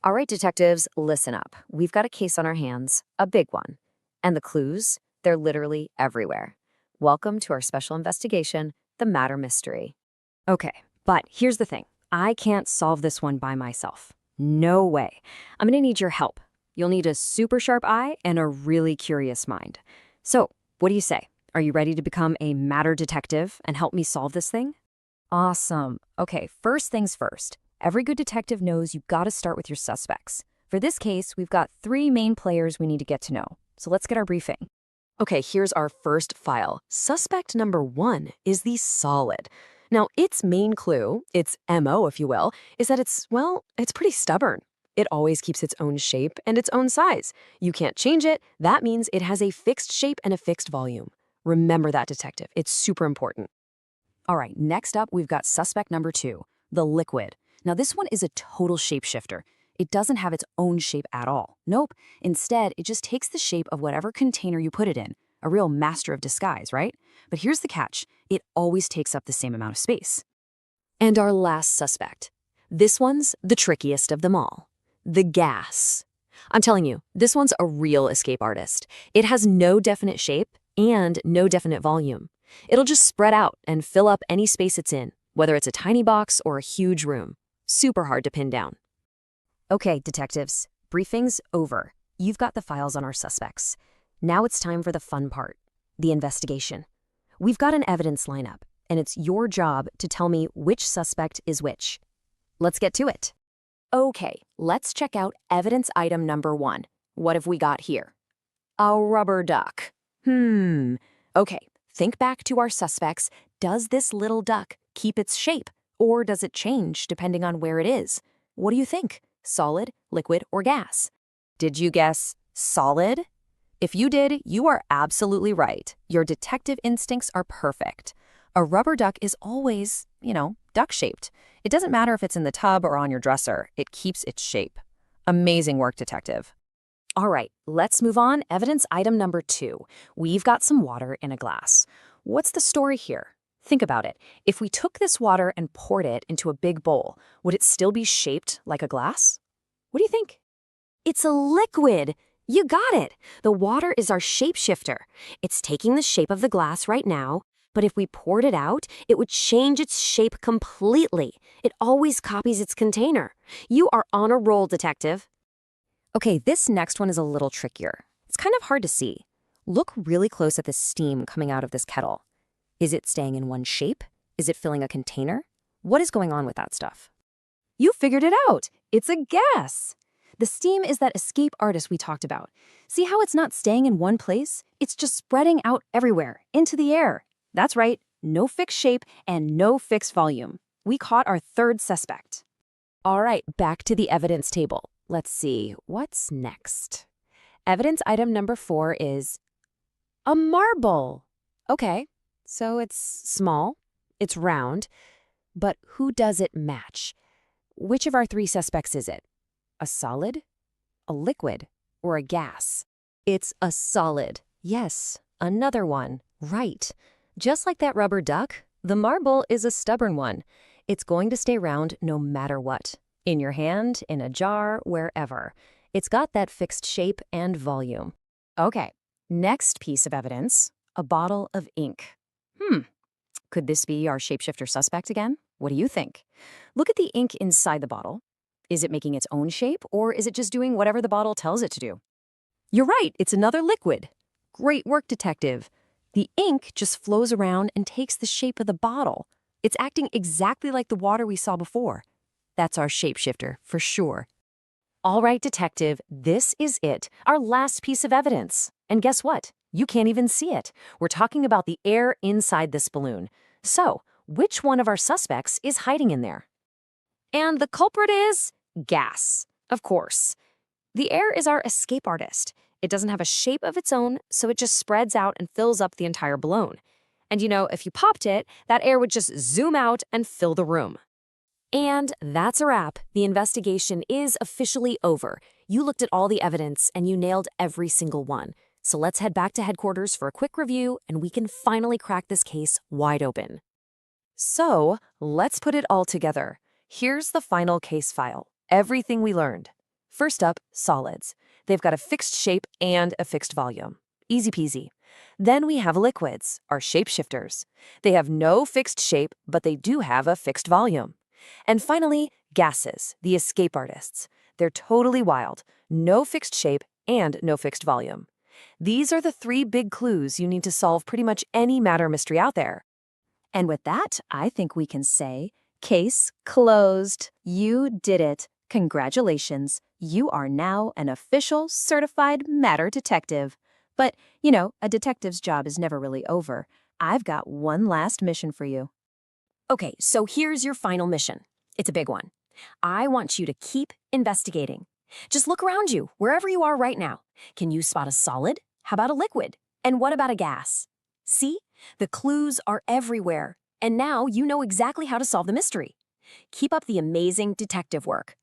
All right, detectives, listen up. We've got a case on our hands, a big one. And the clues, they're literally everywhere. Welcome to our special investigation, the Matter Mystery. Okay, but here's the thing. I can't solve this one by myself. No way. I'm gonna need your help. You'll need a super sharp eye and a really curious mind. So, what do you say? Are you ready to become a matter detective and help me solve this thing? Awesome. Okay, first things first. Every good detective knows you've got to start with your suspects. For this case, we've got three main players we need to get to know. So let's get our briefing. Okay, here's our first file. Suspect number 1 is the solid. Now, its main clue, its MO, if you will, is that it's pretty stubborn. It always keeps its own shape and its own size. You can't change it. That means it has a fixed shape and a fixed volume. Remember that, detective. It's super important. All right, next up, we've got suspect number 2, the liquid. Now, this one is a total shapeshifter. It doesn't have its own shape at all. Nope. Instead, it just takes the shape of whatever container you put it in. A real master of disguise, right? But here's the catch. It always takes up the same amount of space. And our last suspect. This one's the trickiest of them all. The gas. I'm telling you, this one's a real escape artist. It has no definite shape and no definite volume. It'll just spread out and fill up any space it's in, whether it's a tiny box or a huge room. Super hard to pin down. Okay, detectives, briefing's over. You've got the files on our suspects. Now it's time for the fun part, the investigation. We've got an evidence lineup, and it's your job to tell me which suspect is which. Let's get to it. Okay, let's check out evidence item number 1. What have we got here? A rubber duck. Okay, think back to our suspects. Does this little duck keep its shape, or does it change depending on where it is? What do you think? Solid, liquid, or gas? Did you guess solid? If you did, you are absolutely right. Your detective instincts are perfect. A rubber duck is always, duck-shaped. It doesn't matter if it's in the tub or on your dresser. It keeps its shape. Amazing work, detective. All right, let's move on. Evidence item number 2. We've got some water in a glass. What's the story here? Think about it. If we took this water and poured it into a big bowl, would it still be shaped like a glass? What do you think? It's a liquid. You got it. The water is our shapeshifter. It's taking the shape of the glass right now, but if we poured it out, it would change its shape completely. It always copies its container. You are on a roll, detective. Okay, this next one is a little trickier. It's kind of hard to see. Look really close at the steam coming out of this kettle. Is it staying in one shape? Is it filling a container? What is going on with that stuff? You figured it out. It's a gas. The steam is that escape artist we talked about. See how it's not staying in one place? It's just spreading out everywhere, into the air. That's right, no fixed shape and no fixed volume. We caught our third suspect. All right, back to the evidence table. Let's see, what's next? Evidence item number 4 is a marble. Okay, so it's small, it's round, but who does it match? Which of our 3 suspects is it? A solid, a liquid, or a gas? It's a solid. Yes, another one. Right. Just like that rubber duck, the marble is a stubborn one. It's going to stay round no matter what. In your hand, in a jar, wherever. It's got that fixed shape and volume. Okay, next piece of evidence, a bottle of ink. Could this be our shapeshifter suspect again? What do you think? Look at the ink inside the bottle. Is it making its own shape, or is it just doing whatever the bottle tells it to do? You're right, it's another liquid. Great work, detective. The ink just flows around and takes the shape of the bottle. It's acting exactly like the water we saw before. That's our shapeshifter, for sure. All right, detective, this is it, our last piece of evidence. And guess what? You can't even see it. We're talking about the air inside this balloon. So, which one of our suspects is hiding in there? And the culprit is gas, of course. The air is our escape artist. It doesn't have a shape of its own, so it just spreads out and fills up the entire balloon. And if you popped it, that air would just zoom out and fill the room. And that's a wrap. The investigation is officially over. You looked at all the evidence and you nailed every single one. So let's head back to headquarters for a quick review and we can finally crack this case wide open. So let's put it all together. Here's the final case file. Everything we learned. First up, solids. They've got a fixed shape and a fixed volume. Easy peasy. Then we have liquids, our shapeshifters. They have no fixed shape, but they do have a fixed volume. And finally, gases, the escape artists. They're totally wild, no fixed shape and no fixed volume. These are the three big clues you need to solve pretty much any matter mystery out there. And with that, I think we can say, case closed. You did it. Congratulations. You are now an official certified matter detective. But, a detective's job is never really over. I've got one last mission for you. Okay, so here's your final mission. It's a big one. I want you to keep investigating. Just look around you, wherever you are right now. Can you spot a solid? How about a liquid? And what about a gas? See? The clues are everywhere. And now you know exactly how to solve the mystery. Keep up the amazing detective work.